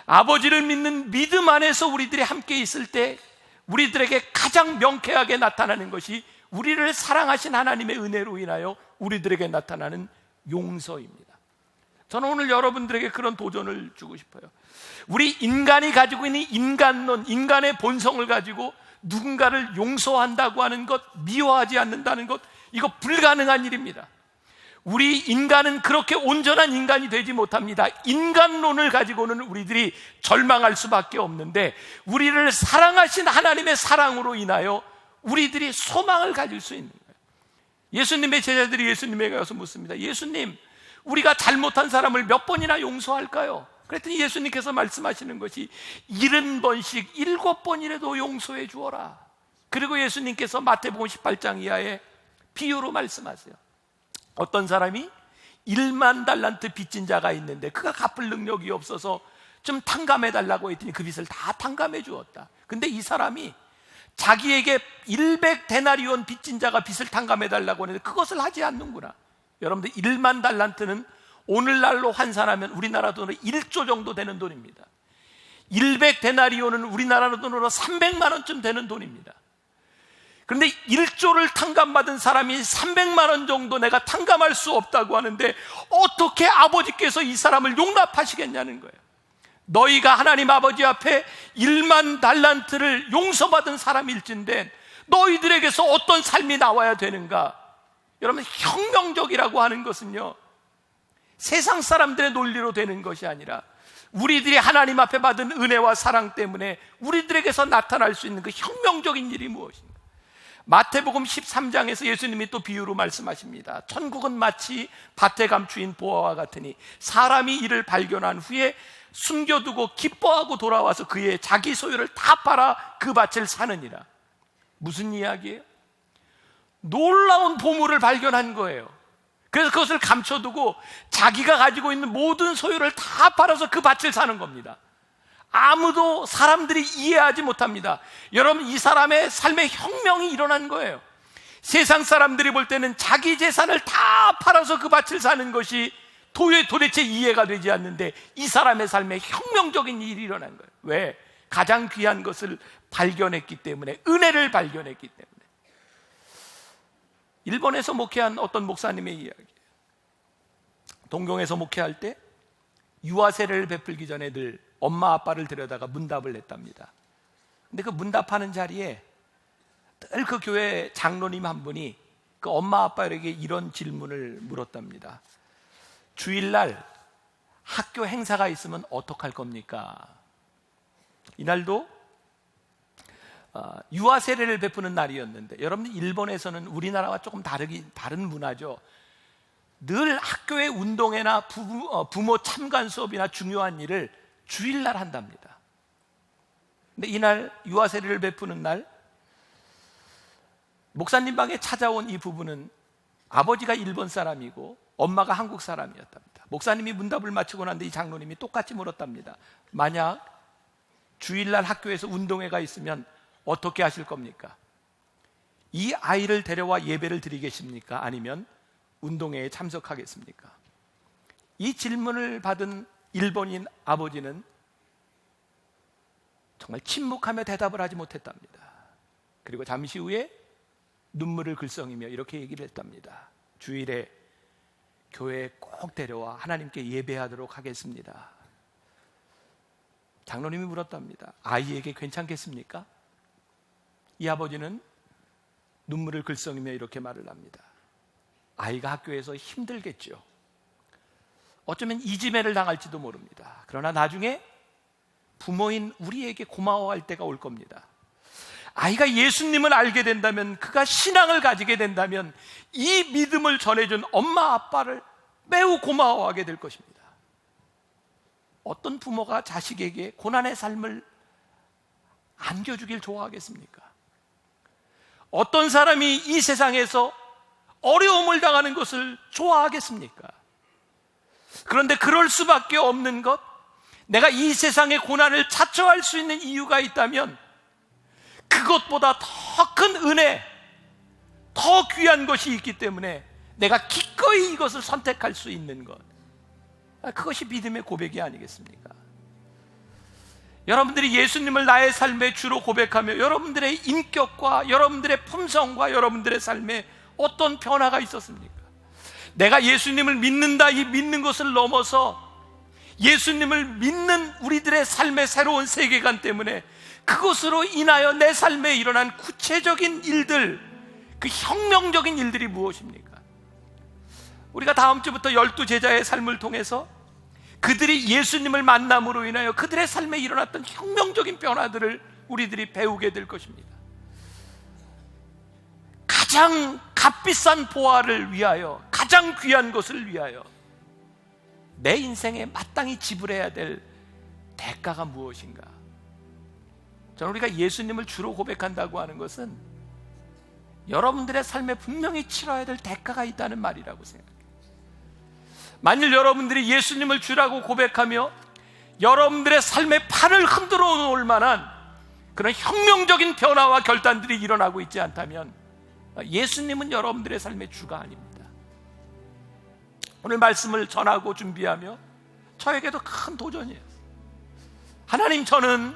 아버지를 믿는 믿음 안에서 우리들이 함께 있을 때 우리들에게 가장 명쾌하게 나타나는 것이 우리를 사랑하신 하나님의 은혜로 인하여 우리들에게 나타나는 용서입니다. 저는 오늘 여러분들에게 그런 도전을 주고 싶어요. 우리 인간이 가지고 있는 인간론, 인간의 본성을 가지고 누군가를 용서한다고 하는 것, 미워하지 않는다는 것, 이거 불가능한 일입니다. 우리 인간은 그렇게 온전한 인간이 되지 못합니다. 인간론을 가지고는 우리들이 절망할 수밖에 없는데 우리를 사랑하신 하나님의 사랑으로 인하여 우리들이 소망을 가질 수 있는 거예요. 예수님의 제자들이 예수님에게 가서 묻습니다. 예수님, 우리가 잘못한 사람을 몇 번이나 용서할까요? 그랬더니 예수님께서 말씀하시는 것이 70번씩 7번이라도 용서해 주어라. 그리고 예수님께서 마태복음 18장 이하에 비유로 말씀하세요. 어떤 사람이 1만 달란트 빚진 자가 있는데 그가 갚을 능력이 없어서 좀 탕감해 달라고 했더니 그 빚을 다 탕감해 주었다. 근데 이 사람이 자기에게 100데나리온 빚진 자가 빚을 탕감해 달라고 하는데 그것을 하지 않는구나. 여러분들, 1만 달란트는 오늘날로 환산하면 우리나라 돈으로 1조 정도 되는 돈입니다. 100데나리온은 우리나라 돈으로 300만 원쯤 되는 돈입니다. 그런데 1조를 탕감받은 사람이 300만 원 정도 내가 탕감할 수 없다고 하는데 어떻게 아버지께서 이 사람을 용납하시겠냐는 거예요. 너희가 하나님 아버지 앞에 1만 달란트를 용서받은 사람일진데 너희들에게서 어떤 삶이 나와야 되는가? 여러분, 혁명적이라고 하는 것은요, 세상 사람들의 논리로 되는 것이 아니라 우리들이 하나님 앞에 받은 은혜와 사랑 때문에 우리들에게서 나타날 수 있는 그 혁명적인 일이 무엇인가? 마태복음 13장에서 예수님이 또 비유로 말씀하십니다. 천국은 마치 밭에 감추인 보화와 같으니 사람이 이를 발견한 후에 숨겨두고 기뻐하고 돌아와서 그의 자기 소유를 다 팔아 그 밭을 사느니라. 무슨 이야기예요? 놀라운 보물을 발견한 거예요. 그래서 그것을 감춰두고 자기가 가지고 있는 모든 소유를 다 팔아서 그 밭을 사는 겁니다. 아무도, 사람들이 이해하지 못합니다. 여러분, 이 사람의 삶의 혁명이 일어난 거예요. 세상 사람들이 볼 때는 자기 재산을 다 팔아서 그 밭을 사는 것이 도대체 이해가 되지 않는데 이 사람의 삶에 혁명적인 일이 일어난 거예요. 왜? 가장 귀한 것을 발견했기 때문에, 은혜를 발견했기 때문에. 일본에서 목회한 어떤 목사님의 이야기예요. 동경에서 목회할 때 유아 세례를 베풀기 전에 늘 엄마 아빠를 데려다가 문답을 냈답니다. 근데 그 문답하는 자리에 늘 그 교회 장로님 한 분이 그 엄마 아빠에게 이런 질문을 물었답니다. 주일날 학교 행사가 있으면 어떡할 겁니까? 이날도 유아 세례를 베푸는 날이었는데, 여러분, 일본에서는 우리나라와 조금 다른 문화죠. 늘 학교의 운동회나 부모 참관 수업이나 중요한 일을 주일날 한답니다. 근데 이날 유아 세례를 베푸는 날 목사님 방에 찾아온 이 부부는 아버지가 일본 사람이고 엄마가 한국 사람이었답니다. 목사님이 문답을 마치고 난 뒤 이 장로님이 똑같이 물었답니다. 만약 주일날 학교에서 운동회가 있으면 어떻게 하실 겁니까? 이 아이를 데려와 예배를 드리겠습니까? 아니면 운동회에 참석하겠습니까? 이 질문을 받은 일본인 아버지는 정말 침묵하며 대답을 하지 못했답니다. 그리고 잠시 후에 눈물을 글썽이며 이렇게 얘기를 했답니다. 주일에 교회에 꼭 데려와 하나님께 예배하도록 하겠습니다. 장로님이 물었답니다. 아이에게 괜찮겠습니까? 이 아버지는 눈물을 글썽이며 이렇게 말을 합니다. 아이가 학교에서 힘들겠죠. 어쩌면 이지매를 당할지도 모릅니다. 그러나 나중에 부모인 우리에게 고마워할 때가 올 겁니다. 아이가 예수님을 알게 된다면, 그가 신앙을 가지게 된다면 이 믿음을 전해준 엄마 아빠를 매우 고마워하게 될 것입니다. 어떤 부모가 자식에게 고난의 삶을 안겨주길 좋아하겠습니까? 어떤 사람이 이 세상에서 어려움을 당하는 것을 좋아하겠습니까? 그런데 그럴 수밖에 없는 것, 내가 이 세상의 고난을 자초할 수 있는 이유가 있다면 그것보다 더 큰 은혜, 더 귀한 것이 있기 때문에 내가 기꺼이 이것을 선택할 수 있는 것, 그것이 믿음의 고백이 아니겠습니까? 여러분들이 예수님을 나의 삶의 주로 고백하며 여러분들의 인격과 여러분들의 품성과 여러분들의 삶에 어떤 변화가 있었습니까? 내가 예수님을 믿는다, 이 믿는 것을 넘어서 예수님을 믿는 우리들의 삶의 새로운 세계관 때문에 그것으로 인하여 내 삶에 일어난 구체적인 일들, 그 혁명적인 일들이 무엇입니까? 우리가 다음 주부터 12제자의 삶을 통해서 그들이 예수님을 만남으로 인하여 그들의 삶에 일어났던 혁명적인 변화들을 우리들이 배우게 될 것입니다. 가장 값비싼 보화를 위하여, 가장 귀한 것을 위하여 내 인생에 마땅히 지불해야 될 대가가 무엇인가? 저는 우리가 예수님을 주로 고백한다고 하는 것은 여러분들의 삶에 분명히 치러야 될 대가가 있다는 말이라고 생각해요. 만일 여러분들이 예수님을 주라고 고백하며 여러분들의 삶의 판을 흔들어 놓을 만한 그런 혁명적인 변화와 결단들이 일어나고 있지 않다면 예수님은 여러분들의 삶의 주가 아닙니다. 오늘 말씀을 전하고 준비하며 저에게도 큰 도전이에요. 하나님, 저는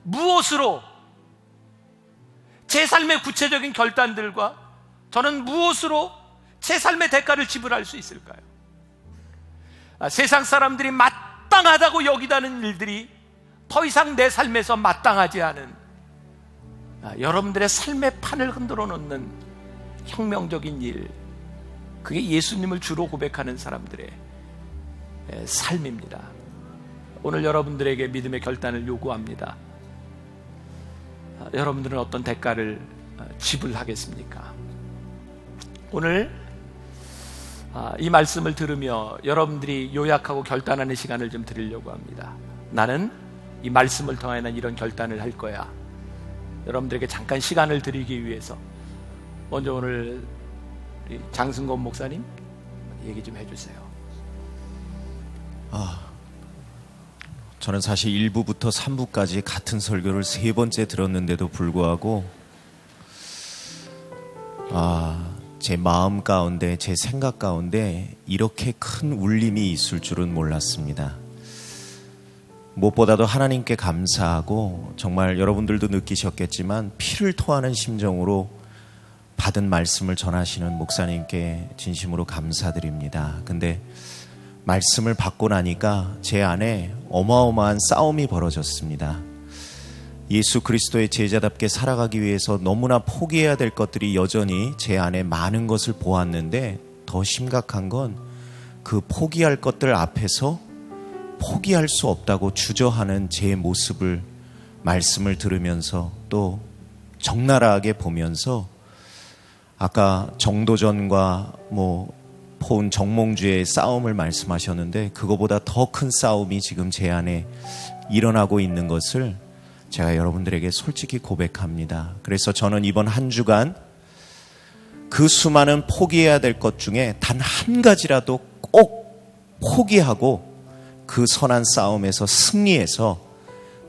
무엇으로 제 삶의 구체적인 결단들과 저는 무엇으로 제 삶의 대가를 지불할 수 있을까요? 세상 사람들이 마땅하다고 여기다는 일들이 더 이상 내 삶에서 마땅하지 않은 여러분들의 삶의 판을 흔들어 놓는 혁명적인 일, 그게 예수님을 주로 고백하는 사람들의 삶입니다. 오늘 여러분들에게 믿음의 결단을 요구합니다. 여러분들은 어떤 대가를 지불하겠습니까? 오늘 이 말씀을 들으며 여러분들이 요약하고 결단하는 시간을 좀 드리려고 합니다. 나는 이 말씀을 통해 이런 결단을 할 거야. 여러분들에게 잠깐 시간을 드리기 위해서 먼저 오늘 장승건 목사님 얘기 좀 해주세요. 저는 사실 1부부터 3부까지 같은 설교를 3번째 들었는데도 불구하고 제 마음 가운데, 제 생각 가운데 이렇게 큰 울림이 있을 줄은 몰랐습니다. 무엇보다도 하나님께 감사하고, 정말 여러분들도 느끼셨겠지만 피를 토하는 심정으로 받은 말씀을 전하시는 목사님께 진심으로 감사드립니다. 근데 말씀을 받고 나니까 제 안에 어마어마한 싸움이 벌어졌습니다. 예수 그리스도의 제자답게 살아가기 위해서 너무나 포기해야 될 것들이 여전히 제 안에 많은 것을 보았는데, 더 심각한 건 그 포기할 것들 앞에서 포기할 수 없다고 주저하는 제 모습을 말씀을 들으면서 또 적나라하게 보면서, 아까 정도전과 포운 정몽주의 싸움을 말씀하셨는데 그거보다 더 큰 싸움이 지금 제 안에 일어나고 있는 것을 제가 여러분들에게 솔직히 고백합니다. 그래서 저는 이번 한 주간 그 수많은 포기해야 될 것 중에 단 한 가지라도 꼭 포기하고 그 선한 싸움에서 승리해서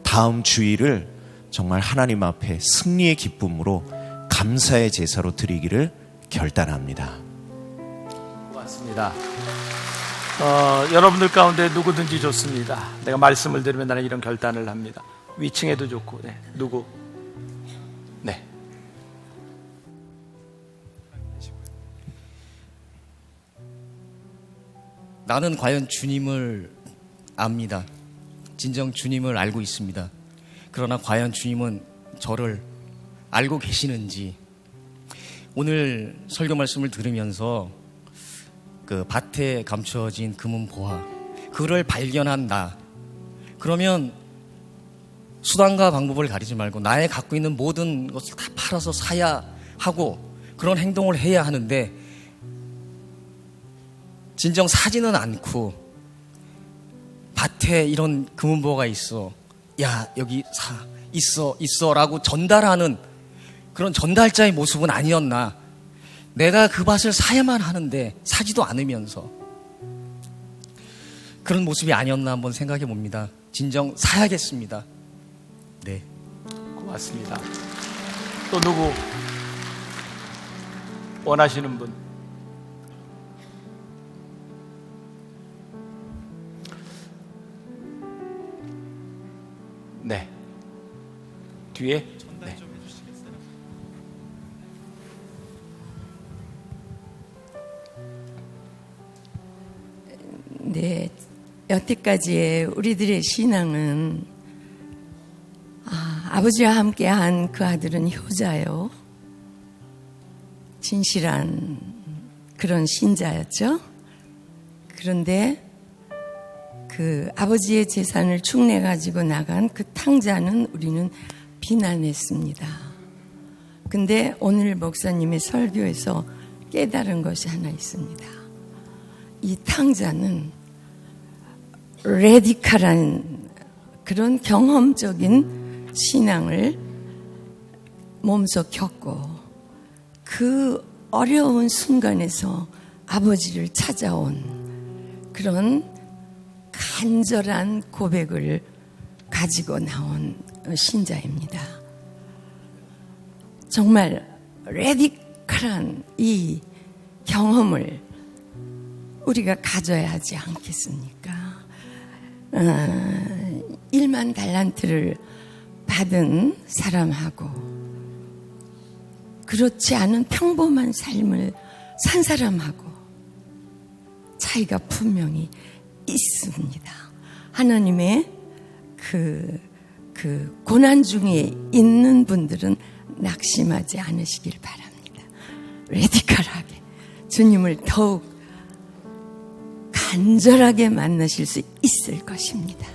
다음 주일을 정말 하나님 앞에 승리의 기쁨으로 감사의 제사로 드리기를 결단합니다. 고맙습니다. 여러분들 가운데 누구든지 좋습니다. 내가 말씀을 들으면 나는 이런 결단을 합니다. 위층에도 좋고, 네. 누구? 네. 나는 과연 주님을 압니다. 진정 주님을 알고 있습니다. 그러나 과연 주님은 저를 알고 계시는지, 오늘 설교 말씀을 들으면서 그 밭에 감추어진 금은 보화, 그를 발견한 나, 그러면 수단과 방법을 가리지 말고 나의 갖고 있는 모든 것을 다 팔아서 사야 하고 그런 행동을 해야 하는데, 진정 사지는 않고 밭에 이런 금은보화가 있어, 야 여기 있어 라고 전달하는 그런 전달자의 모습은 아니었나. 내가 그 밭을 사야만 하는데 사지도 않으면서 그런 모습이 아니었나 한번 생각해 봅니다. 진정 사야겠습니다. 네, 고맙습니다. 또 누구 원하시는 분? 네. 뒤에? 네. 네, 여태까지의 우리들의 신앙은 아버지와 함께한 그 아들은 효자요, 진실한 그런 신자였죠. 그런데 그 아버지의 재산을 축내 가지고 나간 그 탕자는 우리는 비난했습니다. 근데 오늘 목사님의 설교에서 깨달은 것이 하나 있습니다. 이 탕자는 레디컬한 그런 경험적인 신앙을 몸소 겪고 그 어려운 순간에서 아버지를 찾아온 그런 간절한 고백을 가지고 나온 신자입니다. 정말 레디컬한 이 경험을 우리가 가져야 하지 않겠습니까? 1만 달란트를 받은 사람하고 그렇지 않은 평범한 삶을 산 사람하고 차이가 분명히 있습니다. 하나님의 그 고난 중에 있는 분들은 낙심하지 않으시길 바랍니다. 레디컬하게 주님을 더욱 간절하게 만나실 수 있을 것입니다.